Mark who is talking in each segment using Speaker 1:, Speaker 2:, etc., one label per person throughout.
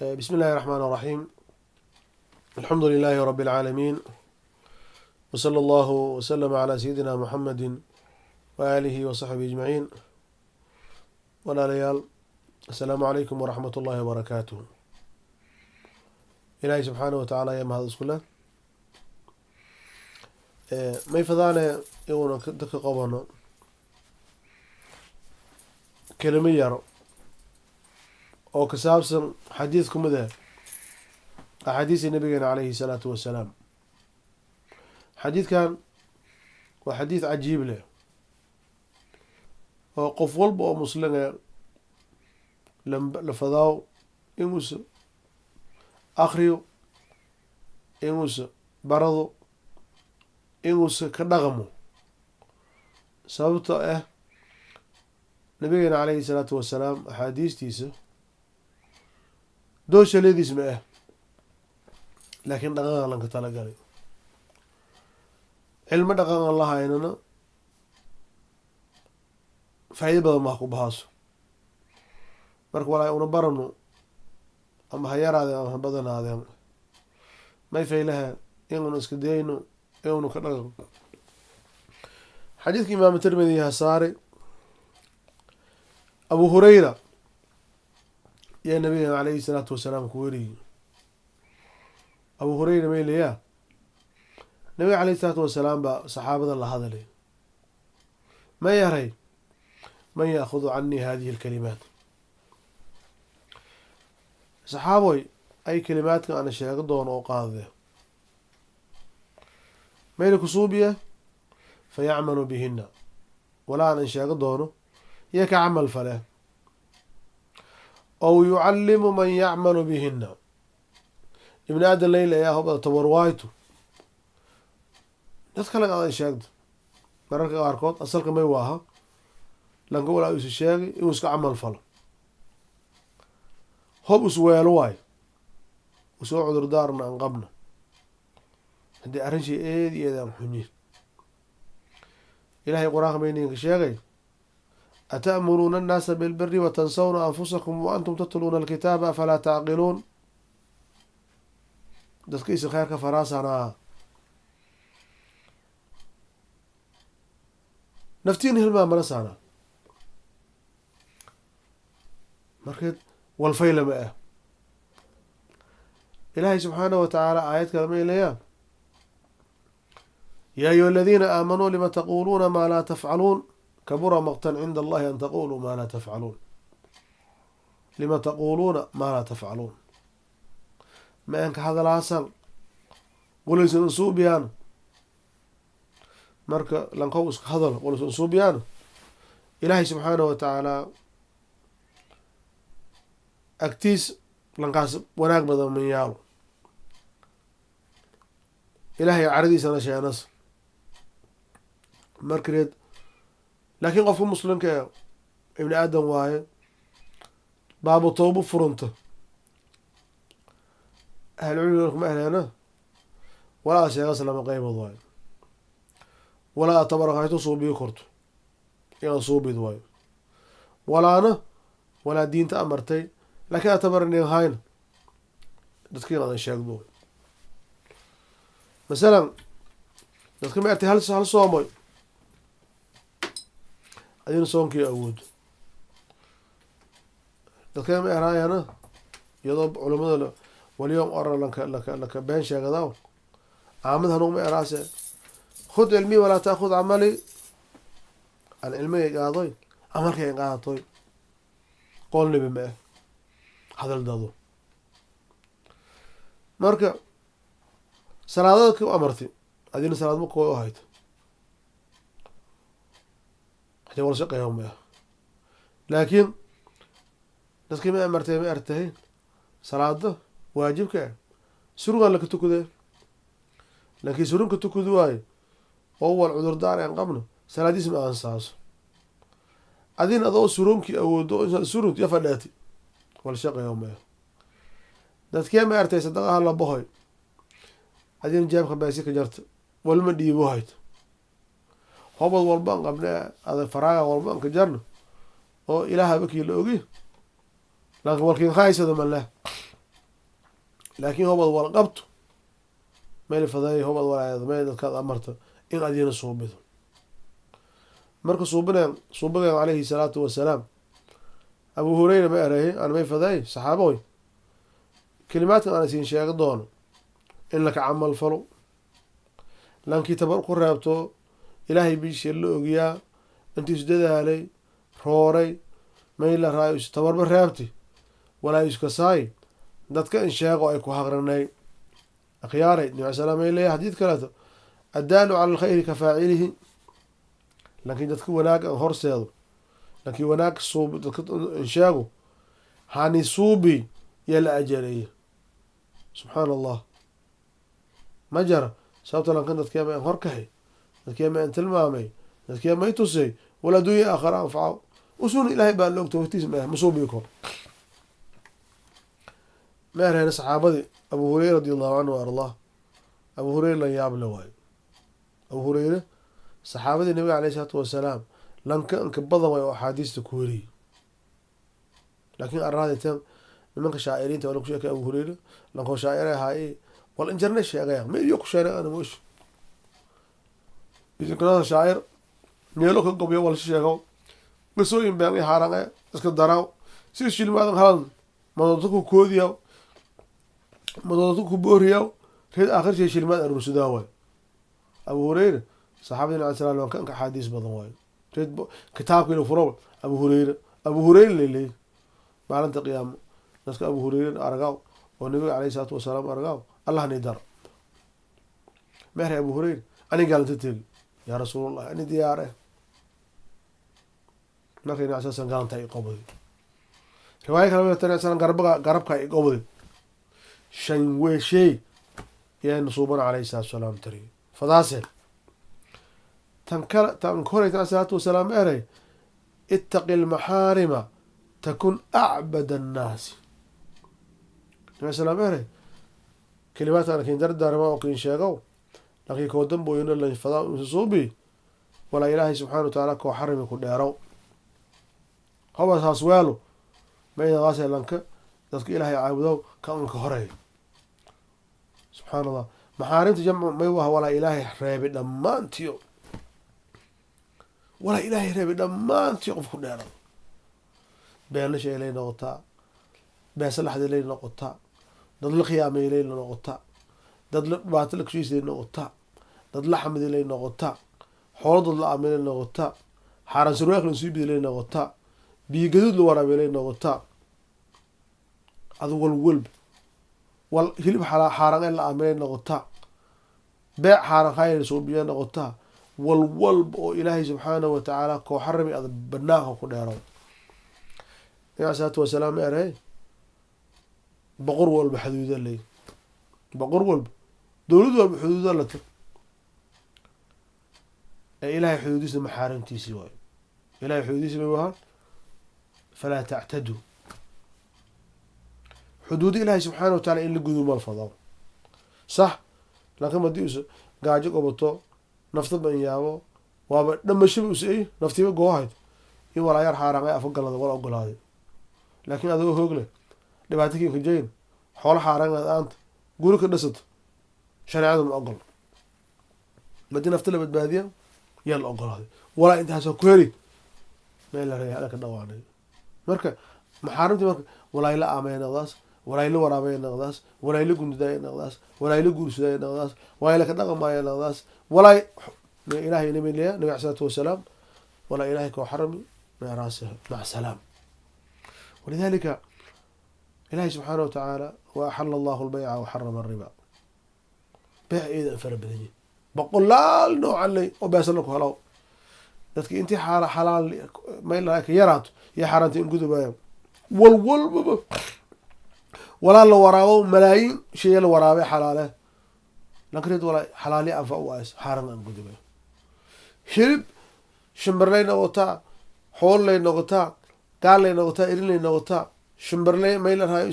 Speaker 1: بسم الله الرحمن الرحيم. الحمد لله رب العالمين، وصلى الله وسلم على سيدنا محمد وآله وصحبه أجمعين. walaalyaal asalaamu calaykum waraxmat ullaahi wabarakaatuh. ilaahay subxaanahu watacaala ayaa mahad isku leh. may fadaane inuuna dadka qabano kelimo yar oo ka saabsan xadiid ku mid ah axaadiisii nabigeena calayhi salaatu wassalaam. xadiidkan waa xadiid cajiib leh oo qof walba oo muslime la fadaaw inuusa akriyo, inuusa barado, inuusa ka dhaqmo. sababto ah nabigeena calayhi salaatu wassalaam axaadiistiisa dooshaleediis ma ah, laakiin dhaqan lanka talagalay. cilmo dhaqan aan la haynana faa'ido badan maa ku bahaaso. marka walaa una barano ama ha yaraadeen ama ha badanaadeen, may faylaha inuna iska dayno inunu ka dhaqan. xadiidka imaamu tirmidi ha saare abu hurayra yaa nabigeena calayhi salaatu wassalaam ku weriyey. abu hurayra maylayaa nabiga calayhi salaatu wassalaam baa saxaabada la hadalay, ma yaray man yaakudu canii hadihi alkalimaat. saxaaboy ay kalimaadkan ana sheego doono oo qaadade mayna kusuubiya fa yacmalu bihina, walaa anan sheego doono iyo ka camal fale, ow yucallimu man yacmalu bihina. ibni aadan leyla ayaa hobada tawarwaayto dad kale adan sheegdo mararka qaarkood asalka may waaha lanka walaa isu sheegay inuu iska camal falo. hob isweelo waayo usoo cudurdaarna aan qabno haddii arrin shay eed iyo eed aan xunyin. ilahay qur-aanka mayninka sheegay ata'muruuna annaasa bilbiri watansawna anfusakum wa antum tatluuna alkitaaba afalaa tacqiluun. dadka isa kheyrka faraasanaa naftiina hilmaamana saanaa markeed walfayla ma ah. ilaahay subxaanahu watacaala aayad kale ma ilayaa yaa ayuha aladiina aamanuu lima taquluuna maa laa tafcaluun kabura maqtan cinda allahi an taquluu maa laa tafcaluun. lima taquluuna maa laa tafcaluun ma aan ka hadalaasan walaysa unsuubiyaano. marka lankow iska hadalo walaysa unsuubiyaano ilaahay subxaanahu watacaala agtiis lankaas wanaag badan man yaalo. ilaahay caradiisana sheenas markareed. laakiin qofka muslimka ee ibni aadan waaye baabo toobo furunta ahlculmiga kuma ahleena walaa sheegas lama qeybood waayo, walaa tabarakayto suubiyo korto inaan suubid waayo, walaana walaa diinta amartay laakiin atabarnin hayna dadkiin adan sheegdo. masalan dadka ma artay hal soomoy adina soonkii awoodo. dadka ma eraayana iyadoo culamada waliyom oran laka been sheegadaw caamad hanugma eraase khud cilmi walaa taakhud camali. aan cilmigay qaadoy amarkay qaadatoy qool nebi ma ah hadal dado. marka salaadada ku amarti adina salaad ma koo hayto hadii wala shaqeeyo ma ah. laakiin dadkii ma amartay ma artahay salaada waajibka ah surungan laka tukudee, laakiin surunka tukudi waayo oo wal cudurdaar aan qabno salaadiis ma ansaaso. adin adoo surunkii awoodo insaad surunti ya fadhaati wala shaqeeyo ma ah. dadkee ma artay sadaqaha la bahoy adin jaabka baasi ka jarta walma dhiibo hayto hobad walbaan qabne ada faraaga walbaan ka jarno oo ilaahaba kii la ogi laakiin walkiin khaysada ma leh laakiin hobad wal qabto meel faday hobad walaayad meel dadkaad amarta in adina suubido marka suubineen calayhi salaatu wasalaam abu hurayra ma erahe aan may faday saxaaboy kalimaadkan aan isiin sheega doono in laka camal falo lankii tabar ku reebto ilaahay biishee la ogiyaa intii is dadaalay rooray mayla raayo is tabarba reebti walaa iska saay dadka in sheego ay ku haqranay akhyaaray nabi salaam ay leeyahay xadiid kaleeto addaalu cala alkhayri ka faacilihi laakiin dadka wanaag aan horseedo laakiin wanaag suubi dadka in sheego hani suubi yaa la ajareeya subxaana allah ma jara sababta lankan dadkeema aan horkahay dadkeema aan tilmaamay dadkeema i tusay wal adduunya aakhara anfaco usun ilaahay baa la ogta waqtiis ma suubii kor ma erheena saxaabadii abu hureyra radi allahu canhu ardah abu hureyra lan yaab la waayo abu hureyre saxaabadii nabiga alayh isalaatu wasalaam lanka inka badan way oo axaadiista ku weriyey laakiin arraaditan nimanka shaaciriinta waa laku sheekay abu hureyre lankoo shaacir ahaaye wal injarne sheegaya ma iyo ku sheegay ana moosh isinkanada shaacir meelo ka gobyo wal sheego qisooyin been i haarane iska daraaw si shilmaadan halan madooda ku koodiyaw madooda ku booriyaw reed aakhir shay shilmaad aruursadaa waayo abu hureyre saxaabadii nabi sal lam kanka axaadiis badan waayo reed kitaabkiina furo abu hureyre leleey maalinta qiyaamo dadka abu hureyre aragaaw oo nabiga alayhi salaatu wasalaam aragaaw allah ni dar meher abu hureyre ani gaalanta tegi yaa rasuulallah ani diyaare markay nabi sal gaalanta i qobday riwaaya kale tan sal garabka i qobday shan weeshey yaa nasuubana alayhi salaatu wasalaam tari fadaase tan koray tan salaatu wasalaam eray ittaqi almaxaarima takun acbada annaasi nabi salaam eray kalimaadkan kin dardaarma oo kin sheegow laakiin koo damboyna la fadaa suubi walaa ilaahay subxaana watacaala koo xarimi ku dheerow hobasaas weelo maydaqaase lanka dadka ilaahay caabudow ka unka horeey subxaana allah maxaarimta jamcu may waha walaa ilaahay reebay dhammaantiyo walaa ilaahay reebay dhammaantiyo qof ku dheerado beenla shay lay noqotaa beesa laxdi lay noqotaa dad la khiyaamay lay noqotaa dad la dhibaato la kushiis lay noqotaa dad la xamidi lay noqotaa xoolo dad la aamay lay noqotaa xaaran surwaaq la suubidi lay noqotaa biyo gaduud la waraabay lay noqotaa adu walwalba wal hilib xaaran ee la aamay lay noqotaa beec xaaran khayr suubiya noqotaa walwalba oo ilaahay subxaanahu watacaala koo xarami ada banaanka ku dheero nabi salaatu wasalaam erey boqor walba xuduuda ley boqor walba dowlad walba xuduuda lata ee ilaahay xuduudiisa maxaarimtiisii waayo ilahay xuduudiisi may wahaan falaa tactaduu xuduudi ilaahay subxaana wataala in la gudumal fado sax laakiin haddii us gaajo qobato nafta ban yaabo waaba dhamashaba usay naftiiba goohayd in walaayaar xaaraan ay afagalada wala ogolaaday laakiin adoo hoog leh dhibaato kinka jayn xoolo xaaraan inaad aanta guri ka dhasato shareecada ma ogol madii nafta la badbaadiya yaa la ogolaaday walaa intaasoo ku heri meel la reeya ka dhawaanay marka maxaarimtii marka walaay la aamaya naqdaas walaay la waraabaya naqdaas walaay la gundudaaya naqdaas walaay la guursadaya naqdaas walaay la ka dhaqamaya naqdaas walaay ilaahay nabi leeya nabi alai salaatu wasalaam walaa ilaahay koo xarami meeraasih maca salaam walidalika ilaahay subxaana watacaala wa axala allahu lbayca wa xarama ariba beec eedan fara badanye boqolaal noocan ley oo beesala ku helaw dadki intii xalaal mayl ka yaraato iyo xaaraantay in gudubaya walwalbaba walaa la waraabo malaayiin shaya la waraabay xalaale lankareed walaa xalaali anfa u ays xaaran aan gudubaya hilib shimberlay noqotaa xool lay noqotaa gaal lay noqotaa erin lay noqotaa shimberlay mayla rahay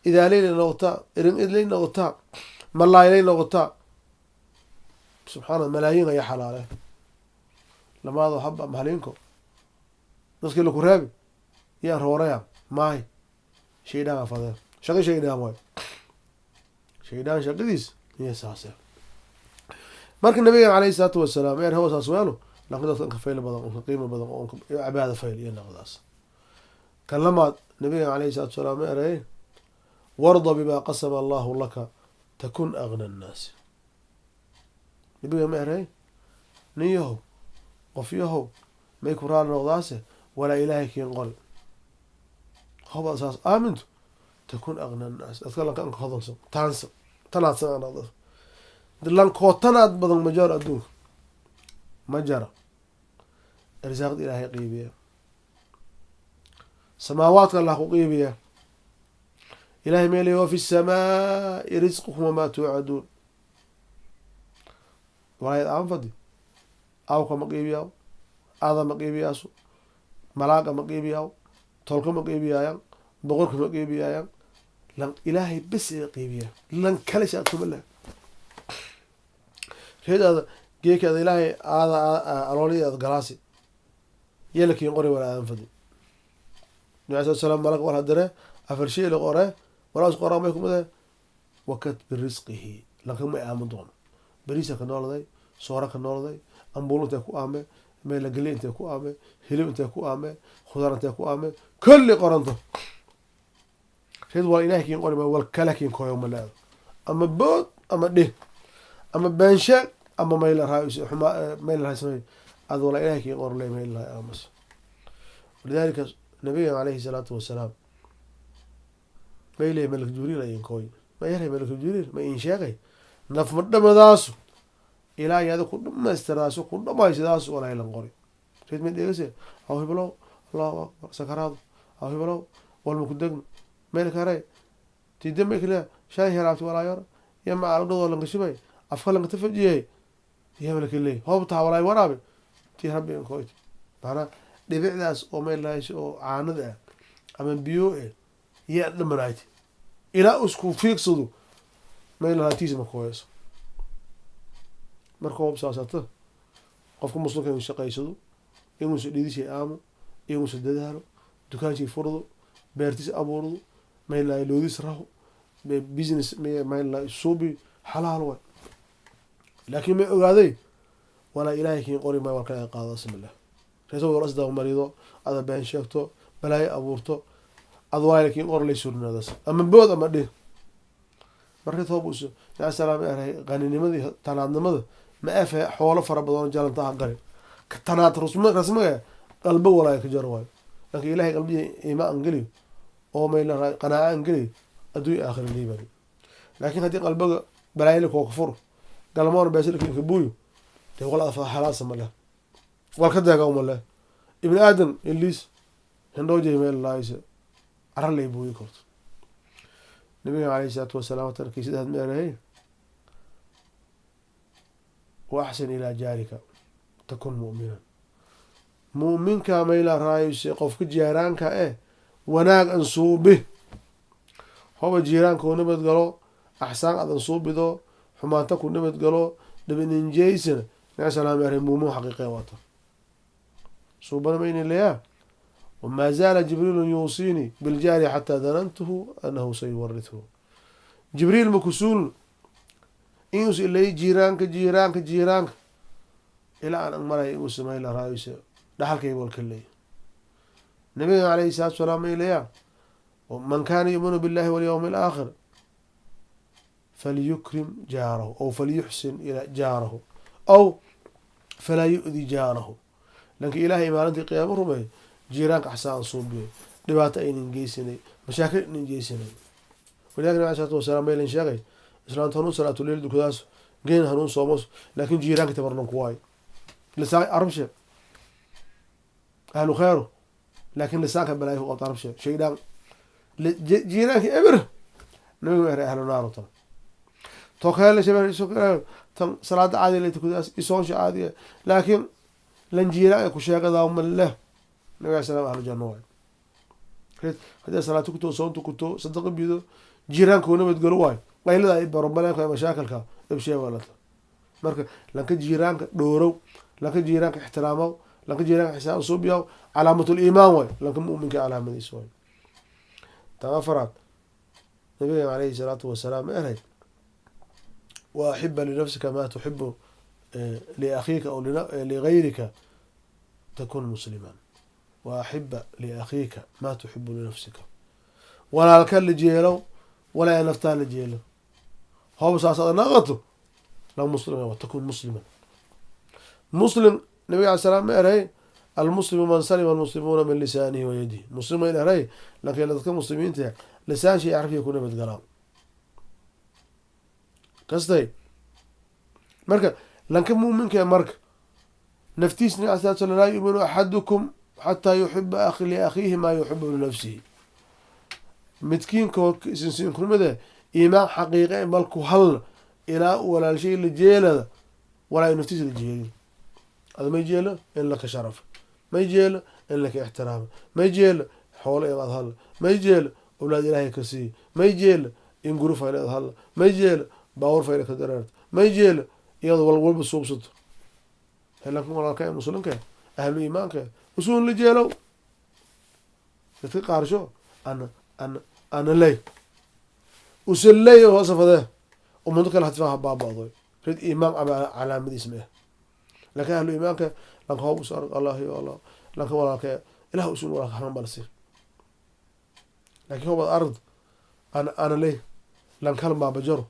Speaker 1: idaaley lay noqotaa erin idlay noqotaa malaaylay noqotaa subxaana malaayiin ayaa xalaale lamaado haba mahalinko dadkii laku raabi yaan rooraya maay shaydhaan afadeen shaqi shaydhaan waayo shaydaan shaqadiis iyo saase marka nabiga calayhi salaatu wasalaam eer hawa saas weelo laakiin dadka ka fayl badan oo qiimo badan oo cibaada fayl iyo naqdaas kalamaad nabiga calayhi salaatu wasalaam eray warda bima qasama allahu laka takun agna annaas nabiga ma eray nin yahow qof yahow may ku raali noqdaase walaa ilaahay kiin qol hoba saas aamintu takun agna annaas dadka lanka anka hodonso taansa tanaadsan noqdas lankoottanaad badan ma jaro adduunka ma jara irsaaqda ilaahay qiibiya samaawaadka allah ku qiibiya ilahay meelay wa fi الsamaa'i risqukum wamaa tuucaduun walaayad aan fadi awka ma qiibiyaaw aada ma qiibiyaaso malaaga ma qiibiyaaw tolka ma qiibiyaayan boqorka ma qiibiyaayan lan ilaahay bes ea qiibiya lan kale shaatuma leh reedaada geekaada ilaahay aada aloolidaada galaasi yelakiin qori wala aan fadi nabi alai salam malak war hadare afar shay la qore walaas qoraa may kumade wakat birisqihi lankama aamin doono beriisa ka nooladay soora ka nooladay ambuul intee ku aame meelageli intee ku aame hilib intee ku aame khudaar intee ku aame kulli qoranto reed waa ilahay kiin qori ma wal kala kiin koyo ma leedo ama bood ama dhih ama baanshaag ama mayla raayis xuma mayla raayis ad wala ilahay kiin qori leh mayla aamus lidalika nabiga calayhi salaatu wasalaam mayle malak jibriil ayin kooy ma yaray malak jibriil ma in sheegay naf madhamadaasu ilaa yaada ku dhamaystiraasu ku dhamaysidaasu walaa ilan qori reed ma dhegeyse aw hiblow allahu akbar sakaraado aw hiblow walma ku degno meel kare tidamay kale shay heraabti walaa yar yama algadoo lanka shibay afka lanka tafajiyay yamalka leey hoobtaa walaay waraabe tii rabbi in kooyti maanaa dhibicdaas oo meel lahayso oo caanada ah ama biyo eh yaa dhamanayti ilaa isku fiigsado meel lahaatiisa ma kooyeyso marka hoob saasato qofka muslimka inuu shaqaysado inuusa dhidishay aamo inuusa dadaalo dukaanshay furdo beertiisa abuurdo meel lahay loodis raho business meel lahay suubi xalaal way laakiin may ogaaday walaa ilaahay kiin qori maayo walka ay qaado bismillah reeso wala asdaa marido ada been sheegto balaayo abuurto adwaay kiin qor lay surnaadaas ama bood ama dhih marka toobuso yaa salaam ahay qaninimadii tanaadnimada ma afa xoolo fara badan jalanta aqari ka tanaad rasmiga qalbo walaa ka jar way laakiin ilaahay qalbiga iimaan gali oo may la qanaacan gali aduu aakhir liibani laakiin hadii qalbiga balaayo ko kufur galmoon baasilka ka buuyo de wala afa xalaas ma leh wal ka daaga uma leh ibn aadam ilis hindooje meel laayse arlay buuyo korto nabiga calayhi salaatu wasalaam tarkiisada had meerahay wa axsan ilaa jaarika takun mu'minan mu'minka mayla raayise qofka jiiraanka wanaag an suubi hoba jiiraanka u nabad galo axsaan adan suubido xumaanta ku nabad galo dhabininjeysana nabi salaam meerahay muumin xaqiiqe wato suubana mayni leeyaa وما زال جبريل يوصيني بالجار حتى ظننته أنه سيورثه جبريل مكسول إنس إلي جيرانك إلى أن أمر يوسف ما إلى رئيس دحل كي يقول كلي النبي عليه الصلاة والسلام إليه ومن كان يؤمن بالله واليوم الآخر فليكرم جاره أو فليحسن إلى جاره أو فلا يؤذي جاره لكن إلهي ما عندي قيام ربي جيرانك أحسان صوبي دبات أي نجيسني مشاكل نجيسني ولكن عليه الصلاة والسلام ما ينشغل إسلام تنون صلاة الليل دكتاس جين هنون صومس لكن جيرانك تبرنون كواي لسا أربشة أهل خيره لكن لساك بلايه وقت أربشة شيء دام جيرانك إبره نقول أهل النار طبعا توكل شباب شكرا تم صلاة عادية اللي تكتاس يسونش عادية لكن لن جيرانك وشيء قضاء من الله نبي السلام أهل الجنة هذا صلاة كتو صوت كتو صدق بيدو جيران كونه بتقولوا واي ما يلا يبقى ربنا يخلي مشاكل كا بشيء ولا مركب لكن جيران دورو لكن جيران احترامه لكن جيران حساب صوبيا علامة الإيمان واي لكن مؤمن كعلامة يسوي تغفرت النبي عليه الصلاة والسلام أهل وأحب لنفسك ما تحب لأخيك أو لغيرك تكون مسلما. وأحب لأخيك ما تحب لنفسك ولا الكل جيلو ولا نفتال جيلو هو ساسا نغطو لو مسلم وتكون مسلما. مسلم النبي عليه السلام إرهي المسلم من سلم المسلمون من لسانه ويده. مسلم إرهي لكن إذا كان مسلمين تاع لسان شيء يعرف يكون بتقرأ قصدي مركا لكن مؤمن كمرك نفتيسني أساس لا يؤمن أحدكم حتى يحب أخي لأخيه ما يحب لنفسه. متكين كوك سنسين كل مدى إيمان حقيقي مالكو هل إلى ولا الشيء اللي جيله ولا ينفتيس الجيل. هذا ما يجيله إلا لك شرف، ما يجيله إلا لك احترام، ما يجيله حول إلى هل، ما يجيله أولاد إلهي كسي، ما يجيله ينقرف إلى هل، ما يجيله باور فإلى كدرات، ما يجيله يلا والولب الصوبصت. هلا كم ولا كائن مسلم كائن أهل إيمان كائن وسون اللي جيله تتقار شو أنا لي وسلي وصف ذا ومن ذكر هتفاهم بابا ريد إيمان على مد اسمه. لكن أهل إيمان كائن لك هو بصار الله يا الله لك ولا كائن إله وسون ولا حرام بالسير. لكن هو الأرض أنا لي لان كلام بابا جرو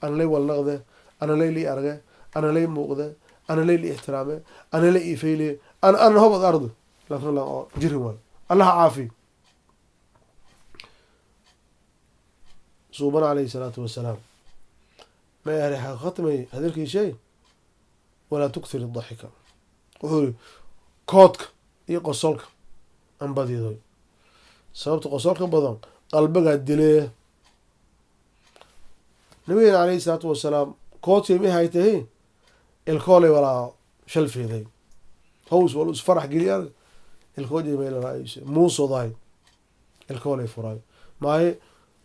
Speaker 1: أنا لي والنغذة أنا لي أرجع أنا لي موقذة أنا لي احترامه أنا لي فيلي أنا هو الأرض لكن لا جريمة الله عافي. صوبنا عليه الصلاة والسلام ما يريح ختمي هذلك شيء ولا تكثر الضحك وهو كوتك يقصلك أم بدي ذي سبب تقصلك بدن قلبك الدليل. نبينا عليه الصلاة والسلام كوت يمي هايته الكولي ولا شلفي ذي هوس ولوس فرح قليل الكولي يمي لرئيس موسو ضاي الكولي فراي ما هي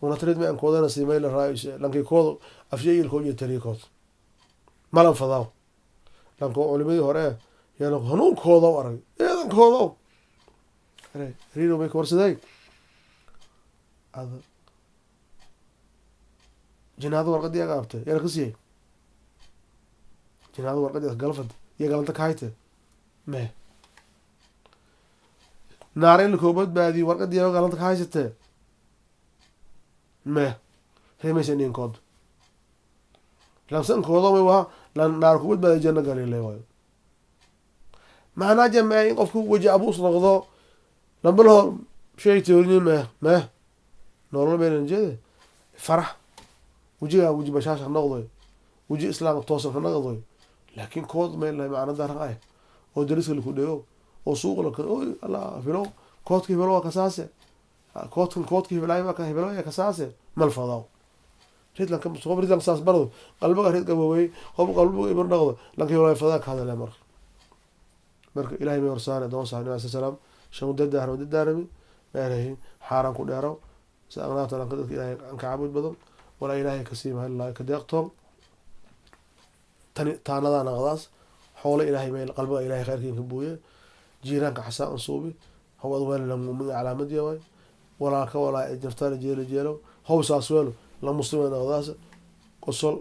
Speaker 1: ونتريد من كودنا سيمي لرئيس لانكي كود أفجي الكولي يتريكوت ما لن فضاو لانكو علمي هوريه يعني هنون كودو أرغي إذن كودو رينو بيك ورسداي هذا جناد ورقد يا قابته يا رقصي جناد ورقد يا قلفد يا قلنتك هايته ما نارين الكوبد بادي ورقد يا قلنتك هايته ما هي ميسنين كود لامسن كودو وها لان نار كوبد بادي جنة قال لي وايو معناه جماعي قفكو وجه ابوس نقضو لما له شيء تقولني ما نورمال بين الجد فرح وجه بشاشة نقضي وجه إسلام التواصل نقضي لكن كود ما إلا معنى ده رأيه أو درس اللي كده أو سوق لك أو الله فيلو كود كيف فيلو كساسة كود كيف لايم كيف فيلو يا كساسة ما الفضاء شيء لكن صوب ريد القصاص برضو قلبك ريد قبوي قلبك يبر نقض لكن ولا فضاك هذا الأمر مرك إلهي ما يرسل دون صلى الله عليه وسلم شو ضد دهر ضد دهرمي ما هي حارم كل دهره سأغناه تلا قدرت إلهي أنك عبود بدل ولا إلهي كسيم هلا كديقتهم تانا نغضاس حول إلهي ميل قلبه إلهي خير كين كبوية جيرانك حساء صوبي هو أدوان لهم من على مديا ولا كولا نفتال جيلو هو ساسويلو لمسلمين نغضاس قصول